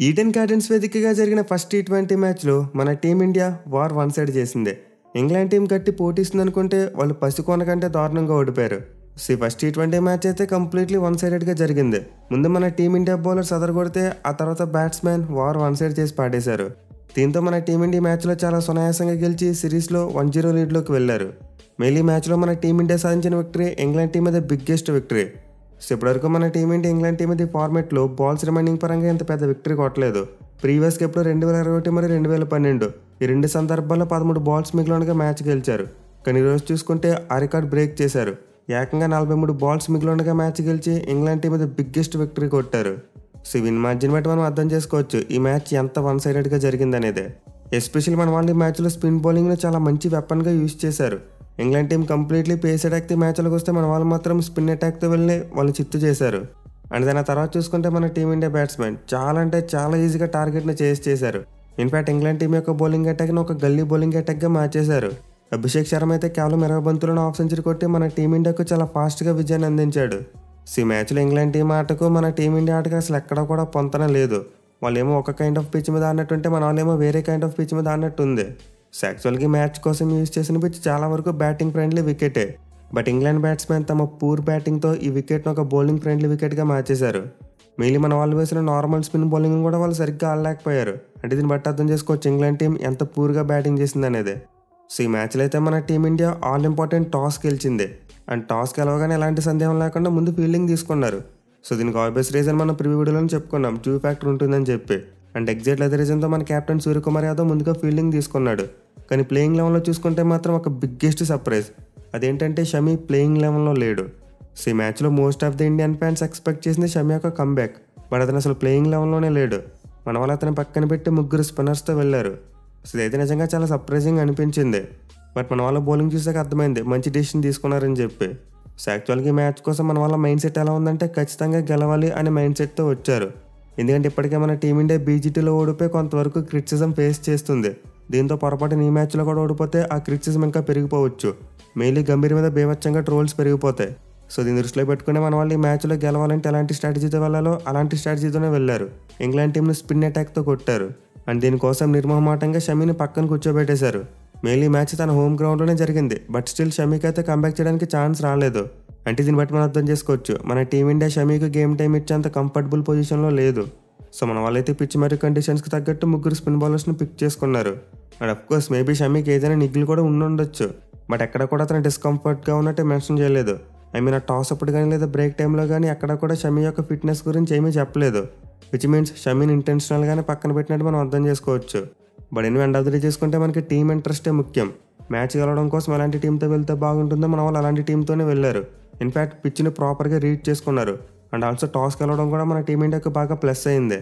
Eden gardens వేదికగా జరిగిన first T20 మ్యాచ్లో మన టీమిండియా వార్ వన్ సైడ్ చేసింది. ఇంగ్లాండ్ టీం గట్టి పోటీస్తుంది అనుకుంటే వాళ్ళు పసికొన కంటే దారుణంగా ఓడిపోయారు. ఫస్ట్ టీ20 మ్యాచ్ అయితే కంప్లీట్లీ వన్ సైడెడ్గా జరిగింది. ముందు మన టీమిండియా బౌలర్స్ అదరగొడితే ఆ తర్వాత బ్యాట్స్మెన్ వార్ వన్ సైడ్ చేసి పాడేశారు. దీంతో మన టీమిండియా మ్యాచ్లో చాలా సునాయాసంగా గెలిచి సిరీస్లో 1-0 లీడ్లోకి వెళ్లారు. మేలీ మ్యాచ్లో మన టీమిండియా సాధించిన విక్టరీ ఇంగ్లాండ్ టీం మీద బిగ్గెస్ట్ విక్టరీ. ఇప్పటివరకు మన టీమిండియా ఇంగ్లాండ్ టీం ఈ ఫార్మెట్లో బాల్స్ రిమైనింగ్ పరంగా ఇంత పెద్ద విక్టరీ కొట్టలేదు. ప్రీవియస్గా ఎప్పుడు 2021 మరియు 2012 ఈ రెండు సందర్భాల్లో 13 బాల్స్ మిగిలినగా మ్యాచ్ గెలిచారు. కానీ ఈరోజు చూసుకుంటే ఆ రికార్డ్ బ్రేక్ చేశారు. ఏకంగా 43 బాల్స్ మిగిలినగా మ్యాచ్ గెలిచి ఇంగ్లాండ్ టీం మీద బిగ్గెస్ట్ విక్టరీ కొట్టారు. విన్ మార్జిన్ బట్టి మనం అర్థం చేసుకోవచ్చు ఈ మ్యాచ్ ఎంత వన్ సైడెడ్గా జరిగిందనేది. ఎస్పెషల్లీ మన వాళ్ళు ఈ మ్యాచ్లో స్పిన్ బౌలింగ్ను చాలా మంచి వెపన్గా యూజ్ చేశారు. ఇంగ్లాండ్ టీం కంప్లీట్లీ పేస్ అటాక్తో మ్యాచ్లోకి వస్తే మన వాళ్ళు మాత్రం స్పిన్ అటాక్తో వెళ్ళి వాళ్ళు చిత్తు చేశారు. అండ్ దాని తర్వాత చూసుకుంటే మన టీమిండియా బ్యాట్స్మెన్ చాలా ఈజీగా టార్గెట్ని చేశారు. ఇన్ఫాక్ట్ ఇంగ్లాండ్ టీం యొక్క బౌలింగ్ అటాక్ని ఒక గల్లీ బౌలింగ్ అటాక్గా మార్చేశారు. అభిషేక్ శర్మ అయితే కేవలం 20 బంతులను హాఫ్ సెంచరీ కొట్టి మన టీమిండియాకు చాలా ఫాస్ట్గా విజయాన్ని అందించాడు. ఈ మ్యాచ్లో ఇంగ్లాండ్ టీం ఆటకు మన టీమిండియా ఆటకు అసలు ఎక్కడా కూడా పొంతన లేదు. వాళ్ళేమో ఒక కైండ్ ఆఫ్ పిచ్ మీద ఆడినట్టుంటే మన వాళ్ళేమో వేరే కైండ్ ఆఫ్ పిచ్ మీద ఆడినట్టుంది. యాక్చువల్గా మ్యాచ్ కోసం యూజ్ చేసిన పిచ్ చాలా వరకు బ్యాటింగ్ ఫ్రెండ్లీ వికెటే. బట్ ఇంగ్లాండ్ బ్యాట్స్మెన్ తమ పూర్ బ్యాటింగ్తో ఈ వికెట్ను ఒక బౌలింగ్ ఫ్రెండ్లీ వికెట్గా మార్చేశారు. మెయిన్లీ మన వాళ్ళు వేసిన నార్మల్ స్పిన్ బౌలింగ్ కూడా వాళ్ళు సరిగ్గా ఆడలేకపోయారు. అంటే దీన్ని బట్టి అర్థం చేసుకోవచ్చు ఇంగ్లాండ్ టీం ఎంత పూర్గా బ్యాటింగ్ చేసింది అనేది. ఈ మ్యాచ్లో అయితే మన టీమిండియా ఆల్ ఇంపార్టెంట్ టాస్ గెలిచింది. అండ్ టాస్ గెలవగానే ఎలాంటి సందేహం లేకుండా ముందు ఫీల్డింగ్ తీసుకున్నారు. దీనికి ఆబ్వియస్ రీజన్ మనం ప్రివ్యూ వీడియోలో చెప్పుకున్నాం, ట్రూ ఫ్యాక్టర్ ఉంటుందని చెప్పి. అండ్ ఎగ్జాక్ట్ అదే రీజన్తో మన కెప్టెన్ సూర్యకుమార్ యాదవ్ ముందుగా ఫీల్డింగ్ తీసుకున్నాడు. కానీ ప్లేయింగ్ లెవెన్లో చూసుకుంటే మాత్రం ఒక బిగ్గెస్ట్ సర్ప్రైజ్. అదేంటంటే షమి ప్లేయింగ్ లెవెన్లో లేడు. ఈ మ్యాచ్లో most of the Indian fans expect చేసింది షమి యొక్క కంబ్యాక్. బట్ అతను అసలు ప్లేయింగ్ లెవెన్లోనే లేడు. మన వాళ్ళు అతను పక్కన పెట్టి 3 స్పిన్నర్స్తో వెళ్ళారు. ఇదైతే నిజంగా చాలా సర్ప్రైజింగ్ అనిపించింది. బట్ మన వాళ్ళ బౌలింగ్ చూసాక అర్థమైంది మంచి డెసిషన్ తీసుకున్నారని చెప్పి. యాక్చువల్గా ఈ మ్యాచ్ కోసం మన వాళ్ళ మైండ్ సెట్ ఎలా ఉందంటే ఖచ్చితంగా గెలవాలి అనే మైండ్ సెట్తో వచ్చారు. ఎందుకంటే ఇప్పటికే మన టీమిండియా బీజీటీలో ఓడిపోయి కొంతవరకు క్రిటిసిజం ఫేస్ చేస్తుంది. దీంతో పొరపాటున ఈ మ్యాచ్లో కూడా ఓడిపోతే ఆ క్రిటిసిజం ఇంకా పెరిగిపోవచ్చు. మెయిన్లీ గంభీర్ మీద బేవచ్చంగా ట్రోల్స్ పెరిగిపోతాయి. దీన్ని దృష్టిలో పెట్టుకుని మన వాళ్ళు ఈ మ్యాచ్లో గెలవాలంటే ఎలాంటి స్ట్రాటజీతో వెళ్ళాలో అలాంటి స్ట్రాటజీతోనే వెళ్ళారు. ఇంగ్లాండ్ టీంను స్పిన్ అటాక్తో కొట్టారు. అండ్ దీనికోసం నిర్మోహమాటంగా షమీని పక్కన కూర్చోబెట్టేశారు. మెయిన్లీ మ్యాచ్ తన హోమ్ గ్రౌండ్లోనే జరిగింది. బట్ స్టిల్ షమీకి అయితే కంబ్యాక్ చేయడానికి ఛాన్స్ రాలేదు. అంటే దీన్ని బట్టి మనం అర్థం చేసుకోవచ్చు మన టీమిండియా షమీకి గేమ్ టైం ఇచ్చేంత కంఫర్టబుల్ పొజిషన్లో లేదు. మన వాళ్ళైతే పిచ్ మరియు కండిషన్స్కి తగ్గట్టు 3 స్పిన్ బౌలర్స్ని పిక్ చేసుకున్నారు. అండ్ అఫ్కోర్స్ మేబీ షమీకి ఏదైనా నిగ్గులు కూడా ఉండొచ్చు. బట్ ఎక్కడ కూడా అతను డిస్కంఫర్ట్గా ఉన్నట్టు మెన్షన్ చేయలేదు. ఆ టాస్ అప్పుడు కానీ లేదా బ్రేక్ టైంలో కానీ ఎక్కడ కూడా షమీ యొక్క ఫిట్నెస్ గురించి ఏమీ చెప్పలేదు. విచ్ మీన్స్ షమీని ఇంటెన్షనల్గానే పక్కన పెట్టినట్టు మనం అర్థం చేసుకోవచ్చు. బట్ ఎన్ని ఎండ్ ఆఫ్ ది డే చేసుకుంటే మనకి టీం ఇంట్రెస్టే ముఖ్యం. మ్యాచ్ గెలవడం కోసం ఎలాంటి టీంతో వెళ్తే బాగుంటుందో మన వాళ్ళు అలాంటి టీంతోనే వెళ్ళారు. ఇన్ఫ్యాక్ట్ పిచ్ని ప్రాపర్గా రీడ్ చేసుకున్నారు. అండ్ ఆల్సో టాస్ గెలవడం కూడా మన టీమిండియాకు బాగా ప్లస్ అయింది.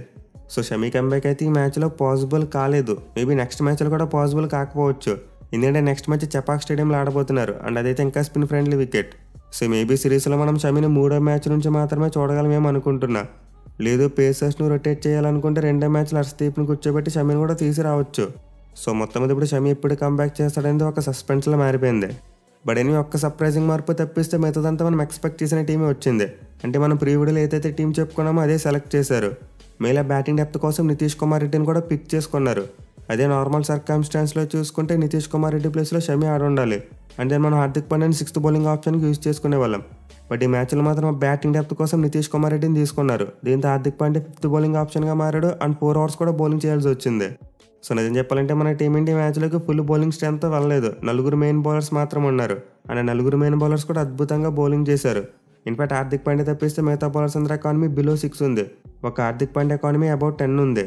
షమీ కంబ్యాక్ అయితే ఈ మ్యాచ్లో పాసిబుల్ కాలేదు. మేబీ నెక్స్ట్ మ్యాచ్లో కూడా పాసిబుల్ కాకపోవచ్చు. ఎందుకంటే నెక్స్ట్ మ్యాచ్ చపాక్ స్టేడియంలో ఆడబోతున్నారు. అండ్ అదైతే ఇంకా స్పిన్ ఫ్రెండ్లీ వికెట్. మేబీ సిరీస్లో మనం షమీని 3వ మ్యాచ్ నుంచి మాత్రమే చూడగలమేమో అనుకుంటున్నా. లేదు పేసర్స్ను రొటేట్ చేయాలనుకుంటే 2వ మ్యాచ్లో హర్షదీప్ని కూర్చోబెట్టి షమీని కూడా తీసుకురావచ్చు. మొత్తం మీద ఇప్పుడు షమీ ఎప్పుడు కంబ్యాక్ చేస్తాడనేది ఒక సస్పెన్స్లో మారిపోయింది. బట్ ఎన్ని ఒక్క సర్ప్రైజింగ్ మార్పు తప్పిస్తే మిగతాదంతా మనం ఎక్స్పెక్ట్ చేసిన టీమే వచ్చింది. అంటే మనం ప్రీ వీడియోలో ఏదైతే టీం చెప్పుకున్నామో అదే సెలెక్ట్ చేశారు. మేలా బ్యాటింగ్ డెప్త్ కోసం నితీష్ కుమార్ రెడ్డిని కూడా పిక్ చేసుకున్నారు. అదే నార్మల్ సర్కమ్స్టాన్స్లో చూసుకుంటే నితీష్ కుమార్ రెడ్డి ప్లేస్లో షమీ ఆడుండాలి. అంటే మనం హార్దిక్ పాండ్యాని 6th బౌలింగ్ ఆప్షన్కి యూజ్ చేసుకునే వాళ్ళం. బట్ ఈ మ్యాచ్లో మాత్రం బ్యాటింగ్ డెప్త్ కోసం నితీష్ కుమార్ రెడ్డిని తీసుకున్నారు. దీంతో హార్దిక్ పాండ్యా 5th బౌలింగ్ ఆప్షన్గా మారాడు. అండ్ 4 ఓవర్స్ కూడా బౌలింగ్ చేయాల్సి వచ్చింది. నిజం చెప్పాలంటే మన టీమిండియా మ్యాచ్లోకి ఫుల్ బౌలింగ్ స్ట్రెంత్తో వెళ్ళలేదు. 4 మెయిన్ బౌలర్స్ మాత్రం ఉన్నారు. అండ్ 4 మెయిన్ బౌలర్స్ కూడా అద్భుతంగా బౌలింగ్ చేశారు. ఇన్ఫాక్ట్ హార్దిక్ పాండ్యా తప్పిస్తే మిగతా బౌలర్స్ అందరూ ఎకానమీ బిలో 6 ఉంది. ఒక హార్దిక్ పాండ్యా ఎకానమీ అబౌట్ 10 ఉంది.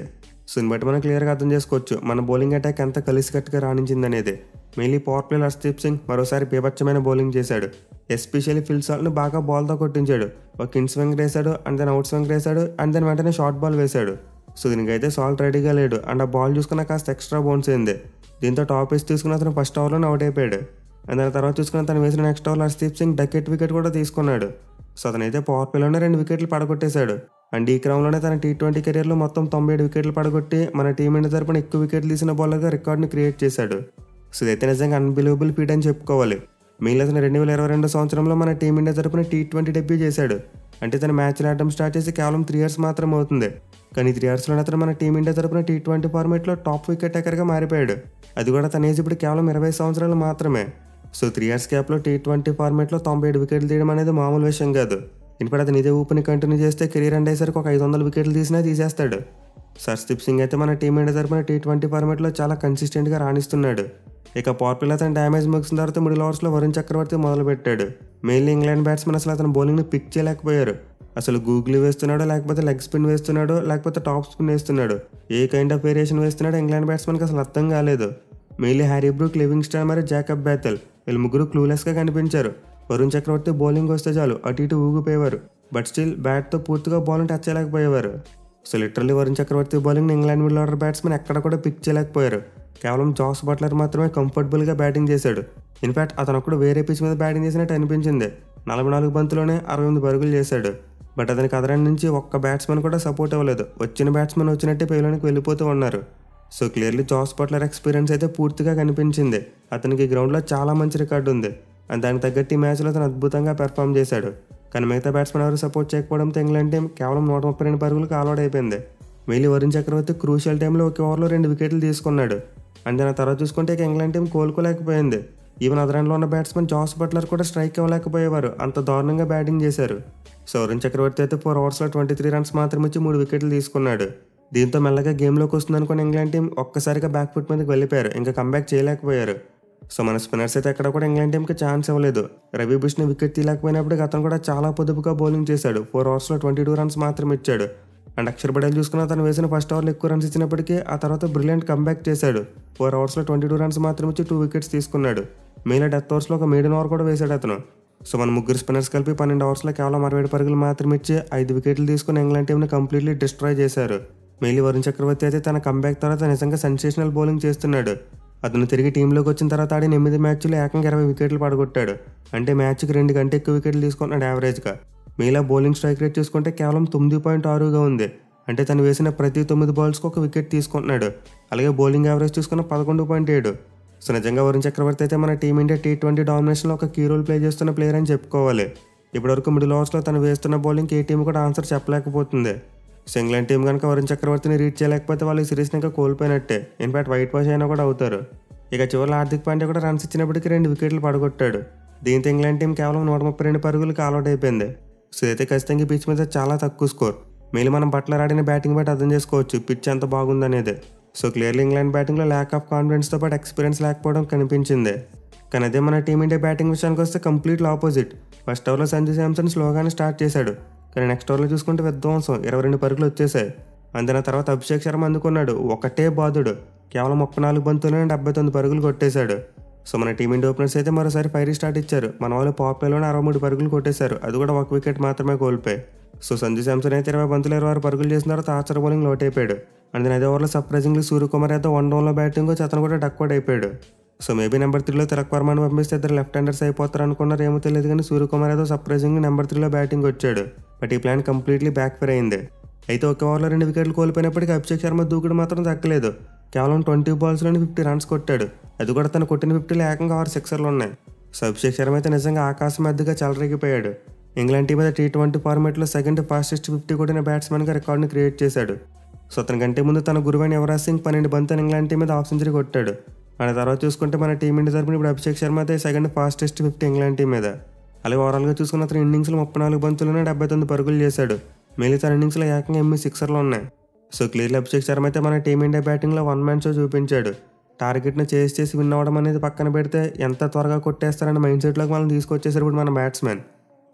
దీన్ని బట్టి మనం క్లియర్గా అర్థం చేసుకోవచ్చు మన బౌలింగ్ అటాక్ ఎంత కలిసికట్టుగా రాణించింది అనేది. మెయిన్లీ పవర్ ప్లేలో హర్షదీప్ సింగ్ మరోసారి బీభత్సమైన బౌలింగ్ చేశాడు. ఎస్పెషల్లీ ఫిల్ సాల్ట్ని బాగా బాల్తో కొట్టించాడు. ఒక ఇన్ స్వింగ్ వేశాడు, అండ్ దెన్ అవుట్ స్వింగ్ వేశాడు, అండ్ దెన్ వెంటనే షార్ట్ బాల్ వేశాడు. దీనికైతే సాల్ట్ రెడీగా లేడు. అండ్ ఆ బాల్ చూసుకున్న కాస్త ఎక్స్ట్రా బౌన్స్ అయింది. దీంతో టాప్ వేసి తీసుకున్న అతను ఫస్ట్ ఓవర్లోనే అవుట్ అయిపోయాడు. అండ్ దాని తర్వాత చూసుకున్న తను వేసిన నెక్స్ట్ ఓవర్లో హర్షదీప్ సింగ్ డకెట్ వికెట్ కూడా తీసుకున్నాడు. అతనైతే పవర్ ప్లేలోనే 2 వికెట్లు పడగొట్టేశాడు. అండ్ ఈ క్రమంలోనే తన టీ20 కెరీర్లో మొత్తం 97 వికెట్లు పడగొట్టి మన టీమిండియా తరపున ఎక్కువ వికెట్లు తీసిన బౌలర్గా రికార్డుని క్రియేట్ చేశాడు. ఇదైతే నిజంగా అన్బిలీవబుల్ ఫీట్ అని చెప్పుకోవాలి. మెయిన్లీ అతను 2022 సంవత్సరంలో మన టీమిండియా తరపున టీ20 డెబ్యూ చేశాడు. అంటే తన మ్యాచ్లు ఆడడం స్టార్ట్ చేసి కేవలం 3 years మాత్రం అవుతుంది. కానీ 3 ఇయర్స్లోనే అతను మన టీమిండియా తరపున టీ20 ఫార్మేట్లో టాప్ వికెట్ టేకర్గా మారిపోయాడు. అది కూడా తన ఏజ్ ఇప్పుడు కేవలం 20 సంవత్సరాలు మాత్రమే. సో 3 ఇయర్స్ గ్యాప్లో టీ20 ఫార్మేట్లో 97 వికెట్లు తీయడం అనేది మామూలు విషయం కాదు. ఇన్ఫాక్ట్ అతను ఇదే ఊపిని కంటిన్యూ చేస్తే కెరీర్ ఎండ్ అయ్యేసరికి ఒక 500 వికెట్లు తీసేస్తాడు. హర్షదీప్ సింగ్ అయితే మన టీమిండియా తరపున టీ20 ఫార్మేట్లో చాలా కన్సిస్టెంట్గా రాణిస్తున్నాడు. ఇక పవర్ ప్లేలో అతను డ్యామేజ్ ముగిసిన తర్వాత మిడిల్ ఓవర్స్లో వరుణ్ చక్రవర్తి మొదలుపెట్టాడు. మెయిన్లీ ఇంగ్లాండ్ బ్యాట్స్మెన్ అసలు అతను బౌలింగ్ని పిక్ చేయలేకపోయారు. అసలు గూగులీ వేస్తున్నాడో, లేకపోతే లెగ్ స్పిన్ వేస్తున్నాడో, లేకపోతే టాప్ స్పిన్ వేస్తున్నాడు, ఏ కైండ్ ఆఫ్ వేరియేషన్ వేస్తున్నాడో ఇంగ్లాండ్ బ్యాట్స్మెన్కి అసలు అర్థం కాలేదు. మెయిన్లీ హ్యారీ బ్రూక్, లివింగ్స్టన్ మరియు జాకబ్ బేథెల్ వీళ్ళు ముగ్గురు క్లూలెస్గా కనిపించారు. వరుణ్ చక్రవర్తి బౌలింగ్ వస్తే చాలు అటు ఇటు ఊగిపోయేవారు, బట్ స్టిల్ బ్యాట్తో పూర్తిగా బాల్ని టచ్ చేయలేకపోయేవారు. సో లిటరల్లీ వరుణ్ చక్రవర్తి బౌలింగ్ని ఇంగ్లాండ్ మిడిల్ ఆర్డర్ బ్యాట్స్మెన్ ఎక్కడ కూడా పిక్ చేయలేకపోయారు. కేవలం జాస్ బట్లర్ మాత్రమే కంఫర్టబుల్గా బ్యాటింగ్ చేశాడు. ఇన్ఫాక్ట్ అతను ఒక్కడు వేరే పిచ్ మీద బ్యాటింగ్ చేసినట్టు అనిపించింది. 44 బంతుల్లోనే 68 పరుగులు చేశాడు. బట్ అతనికి అదరాని నుంచి ఒక్క బ్యాట్స్మెన్ కూడా సపోర్ట్ అవ్వలేదు. వచ్చిన బ్యాట్స్మెన్ వచ్చినట్టే పేలోనికి వెళ్ళిపోతూ ఉన్నారు. So clearly Jos Buttler experience అయితే పూర్తిగా కనిపించింది. అతనికి గ్రౌండ్లో చాలా మంచి రికార్డు ఉంది. అండ్ దానికి తగ్గట్టు ఈ మ్యాచ్లో అతను అద్భుతంగా పెర్ఫామ్ చేశాడు. కానీ మిగతా బ్యాట్స్మెన్ ఎవరు సపోర్ట్ చేయకపోవడంతో ఇంగ్లాండ్ టీం కేవలం 132 పరుగులకు ఆల్అౌట్ అయిపోయింది. మెయిన్లీ వరుణ్ చక్రవర్తి క్రూషియల్ టైంలో ఒక ఓవర్లో 2 వికెట్లు తీసుకున్నాడు. అండ్ దాని తర్వాత చూసుకుంటే ఇక ఇంగ్లాండ్ టీం కోలుకోలేకపోయింది. ఈవెన్ అదరాన్లో ఉన్న బ్యాట్స్మెన్ జాస్ బట్లర్ కూడా స్ట్రైక్ ఇవ్వలేకపోయేవారు, అంత దారుణంగా బ్యాటింగ్ చేశారు. సో వరుణ్ చక్రవర్తి అయితే 4 ఓవర్స్లో 23 రన్స్ మాత్రం ఇచ్చి 3 వికెట్లు తీసుకున్నాడు. దీంతో మెల్లగా గేమ్లోకి వస్తుందనుకున్న ఇంగ్లాండ్ టీం ఒక్కసారిగా బ్యాక్ ఫుట్ మీదకి వెళ్ళిపోయారు, ఇంకా కంబ్యాక్ చేయలేకపోయారు. సో మన స్పిన్నర్స్ అయితే ఎక్కడ కూడా ఇంగ్లాండ్ టీంకి ఛాన్స్ ఇవ్వలేదు. రవి బుష్ని వికెట్ తీయలేకపోయినప్పుడు అతను కూడా చాలా పొదుపుగా బౌలింగ్ చేశాడు. 4 ఓవర్స్లో 22 రన్స్ మాత్రం ఇచ్చాడు. అండ్ అక్షర్ పటేల్ చూసుకున్న తను వేసిన ఫస్ట్ ఓవర్లో ఎక్కువ రన్స్ ఇచ్చినప్పటికీ ఆ తర్వాత బ్రిలియంట్ కంబ్యాక్ చేశాడు. 4 ఓవర్స్లో 22 రన్స్ మాత్రం ఇచ్చి 2 వికెట్స్ తీసుకున్నాడు. మిగిలిన డెత్ ఓవర్స్లో ఒక మీడియన్ ఓవర్ కూడా వేశాడు అతను. సో మన ముగ్గురు స్పిన్నర్స్ కలిపి 12 ఓవర్స్లో కేవలం 67 పరుగులు మాత్రం ఇచ్చి 5 వికెట్లు తీసుకుని ఇంగ్లాండ్ టీంని కంప్లీట్లీ డిస్ట్రాయ్ చేశారు. మెయిన్లీ వరుణ్ చక్రవర్తి అయితే తన కంబ్యాక్ తర్వాత నిజంగా సెన్సేషనల్ బౌలింగ్ చేస్తున్నాడు. అతను తిరిగి టీంలోకి వచ్చిన తర్వాత ఆడిన 8 మ్యాచ్లు ఏకంగా 20 వికెట్లు పడగొట్టాడు. అంటే మ్యాచ్కి 2 కంటే ఎక్కువ వికెట్లు తీసుకున్నాడు యావరేజ్గా. మిగిలిన బౌలింగ్ స్ట్రైక్ రేట్ చూసుకుంటే కేవలం 9.6గా ఉంది. అంటే తను వేసిన ప్రతి 9 బాల్స్కి ఒక వికెట్ తీసుకుంటున్నాడు. అలాగే బౌలింగ్ యావరేజ్ చూసుకున్న 11.7. సో నిజంగా వరుణ్ చక్రవర్తి అయితే మన టీమిండియా టీ20 డామినేషన్లో ఒక కీ రోల్ ప్లే చేస్తున్న ప్లేయర్ అని చెప్పుకోవాలి. ఇప్పటివరకు మిడిల్ ఓవర్స్లో తను వేస్తున్న బౌలింగ్కి ఏ టీం కూడా ఆన్సర్ చెప్పలేకపోతుంది. సో ఇంగ్లాండ్ టీం కనుక వరుణ్ చక్రవర్తిని రీచ్ చేయలేకపోతే వాళ్ళు ఈ సిరీస్ని ఇంకా కోల్పోయినట్టే. ఇన్ఫాక్ట్ వైట్ వాష్ అయినా కూడా అవుతారు. ఇక చివరిలో హార్దిక్ పాండ్యా కూడా రన్స్ ఇచ్చినప్పటికీ 2 వికెట్లు పడగొట్టాడు. దీంతో ఇంగ్లాండ్ టీం కేవలం 132 పరుగులకు ఆల్అౌట్ అయిపోయింది. సో అయితే ఖచ్చితంగా పిచ్ మీద చాలా తక్కువ స్కోర్. మెయిన్ మనం బట్లర్ ఆడిన బ్యాటింగ్ బట్టి అర్థం చేసుకోవచ్చు పిచ్ ఎంత బాగుందనేది. సో క్లియర్లీ ఇంగ్లాండ్ బ్యాటింగ్లో ల్యాక్ ఆఫ్ కాన్ఫిడెన్స్తో పాటు ఎక్స్పీరియన్స్ లేకపోవడం కనిపించింది. కానీ అదే మన టీమిండియా బ్యాటింగ్ విషయానికి వస్తే కంప్లీట్ ఆపోజిట్. ఫస్ట్ ఓవర్లో సంజు శాంసన్ స్లోగానే స్టార్ట్ చేశాడు. కానీ నెక్స్ట్ ఓవర్లో చూసుకుంటే విధ్వంసం 22 పరుగులు వచ్చేసాయి. అందిన తర్వాత అభిషేక్ శర్మ అందుకున్నాడు. ఒకటే బాధుడు కేవలం 34 బంతుల్లోనే 79 పరుగులు కొట్టేశాడు. సో మన టీమిండియా ఓపెనర్స్ అయితే మరోసారి ఫైర్ స్టార్ట్ ఇచ్చారు. మన వాళ్ళు పవర్ ప్లేలోనే 63 పరుగులు కొట్టేశారు. అది కూడా 1 వికెట్ మాత్రమే కోల్పోయి. సో సంజు శాంసన్ అయితే 20 బంతులు 26 పరుగులు చేసిన తర్వాత ఆర్చర్ బౌలింగ్ లోట్ అయిపోయాడు. అండ్ అదే ఓవర్లో సర్ప్రైజింగ్లీ సూర్యకుమార్ యాదవ్ 1 డౌన్లో బ్యాటింగ్ వచ్చి అతను కూడా డక్అవుట్ అయిపోయాడు. సో మేబీ నెంబర్ 3లో తిలక్ వర్మని పంపిస్తే ఇద్దరు లెఫ్ట్ హ్యాండర్స్ అయిపోతారు అనుకున్నారు, ఏమో తెలియదు. కానీ సూర్యకుమార్ యాదవ్ సర్ప్రైజింగ్లీ నెంబర్ 3లో బ్యాటింగ్ వచ్చాడు. బట్ ఈ ప్లాన్ కంప్లీట్లీ బ్యాక్ ఫైర్ అయింది. అయితే ఒక ఓవర్లో 2 వికెట్లు కోల్పోయినప్పటికీ అభిషేక్ శర్మ దూకుడు మాత్రం దక్కలేదు. కేవలం 20 బాల్స్లోనే 50 రన్స్ కొట్టాడు. అది కూడా తను కొట్టిన 50లో ఏకంగా 6 సిక్సర్లు ఉన్నాయి. సో అభిషేక్ శర్మ అయితే నిజంగా ఆకాశం మధ్యగా చెలరేగిపోయాడు. ఇంగ్లాండ్ టీం మీద టీ20 ఫార్మాట్లో సెకండ్ ఫాస్టెస్ట్ 50 కొట్టిన బ్యాట్స్మెన్గా రికార్డుని క్రియేట్ చేశాడు. సో అతని కంటే ముందు తన గురువైన యువరాజ్ సింగ్ 12 బంతులు ఇంగ్లాండ్ టీం మీద హాఫ్ సెంచరీ కొట్టాడు. ఆ తర్వాత చూసుకుంటే మన టీమిండియా తరపున ఇప్పుడు అభిషేక్ శర్మ అయితే సెకండ్ ఫాస్టెస్ట్ 50 ఇంగ్లాండ్ టీం మీద. అలాగే ఓవరాల్గా చూసుకున్న అతను ఇన్నింగ్స్లో 34 బంతుల్లోనే 79 పరుగులు చేశాడు. మిగతా ఇన్నింగ్స్లో ఏకంగా 8 సిక్సర్లు ఉన్నాయి. సో క్లియర్లీ అభిషేక్ శర్మ అయితే మన టీమిండియా బ్యాటింగ్లో 1 మ్యాన్ షో చూపించాడు. టార్గెట్ని చేసి విన్ అవ్వడం అనేది పక్కన పెడితే ఎంత త్వరగా కొట్టేస్తారనే మైండ్ సెట్లోకి మనం తీసుకొచ్చేసారు ఇప్పుడు మన బ్యాట్స్మెన్.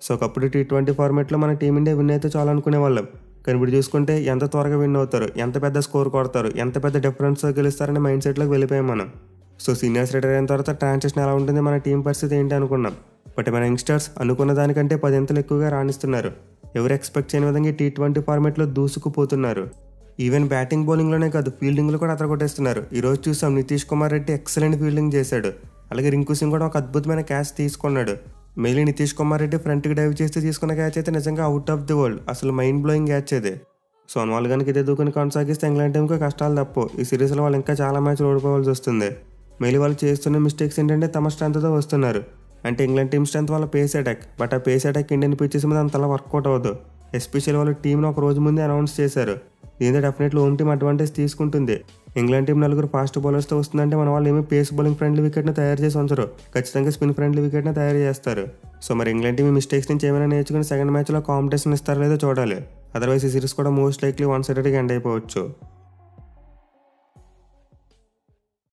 సో ఒకప్పుడు టీ20 ఫార్మాట్లో మన టీమిండియా విన్ అయితే చాలు అనుకునే వాళ్ళం. కానీ ఇప్పుడు చూసుకుంటే ఎంత త్వరగా విన్ అవుతారు, ఎంత పెద్ద స్కోర్ కొడతారు, ఎంత పెద్ద డిఫరెన్స్తో గెలుస్తారనే మైండ్ సెట్లోకి వెళ్ళిపోయాం మనం. సో సీనియర్స్ రిటైర్ అయిన తర్వాత ట్రాన్సిషన్ ఎలా ఉంటుంది, మన టీం పరిస్థితి ఏంటి అనుకున్నాం. బట్ మన యంగ్స్టర్స్ అనుకున్న దానికంటే 10 అంతలు ఎక్కువగా రాణిస్తున్నారు. ఎవరు ఎక్స్పెక్ట్ చేయని విధంగా టీ20 ఫార్మాట్లో దూసుకుపోతున్నారు. ఈవెన్ బ్యాటింగ్ బౌలింగ్లోనే కాదు, ఫీల్డింగ్లో కూడా అతను కొట్టేస్తున్నారు. ఈరోజు చూసాం నితీష్ కుమార్ రెడ్డి ఎక్సలెంట్ ఫీల్డింగ్ చేశాడు. అలాగే రింకు సింగ్ కూడా ఒక అద్భుతమైన క్యాచ్ తీసుకున్నాడు. మెయిన్లీ నితీష్ కుమార్ రెడ్డి ఫ్రంట్కి డైవ్ చేస్తే తీసుకున్న క్యాచ్ అయితే నిజంగా అవుట్ ఆఫ్ ది వరల్డ్, అసలు మైండ్ బ్లోయింగ్ క్యాచ్ అది. సో వాళ్ళు కనుక ఇదే దూకుని కొనసాగిస్తే ఇంగ్లాండ్ టీంకి కష్టాలు తప్పు. ఈ సిరీస్లో వాళ్ళు ఇంకా చాలా మ్యాచ్లు ఓడిపోవాల్సి వస్తుంది. మెయిన్లీ వాళ్ళు చేస్తున్న మిస్టేక్స్ ఏంటంటే తమ స్ట్రెంత్తో వస్తున్నారు. అంటే ఇంగ్లాండ్ టీం స్ట్రెంత్ వాళ్ళ పేస్ అటాక్. బట్ ఆ పేస్ అటాక్ ఇండియన్ పిచెస్ మీద అంతలా వర్కౌట్ అవ్వదు. ఎస్పెషల్ వాళ్ళ టీంను ఒక రోజు ముందే అనౌన్స్ చేశారు. దీంతో డెఫినెట్లీ హోమ్ టీం అడ్వాంటేజ్ తీసుకుంటుంది. ఇంగ్లాండ్ టీం 4 ఫాస్ట్ బౌలర్స్తో వస్తుందంటే మన వాళ్ళు ఏమీ పేస్ బౌలింగ్ ఫ్రెండ్లీ వికెట్ని తయారు చేసి ఉంచరు, ఖచ్చితంగా స్పిన్ ఫ్రెండ్లీ వికెట్ని తయారు చేస్తారు. సో మరి ఇంగ్లాండ్ టీం ఈ మిస్టేక్స్ నుంచి ఏమైనా నేర్చుకుని సెకండ్ మ్యాచ్లో కాంపిటీషన్ ఇస్తారో లేదో చూడాలి. అదర్వైజ్ ఈ సిరీస్ కూడా మోస్ట్ లైక్లీ 1-sidedగా ఎండ్ అయిపోవచ్చు.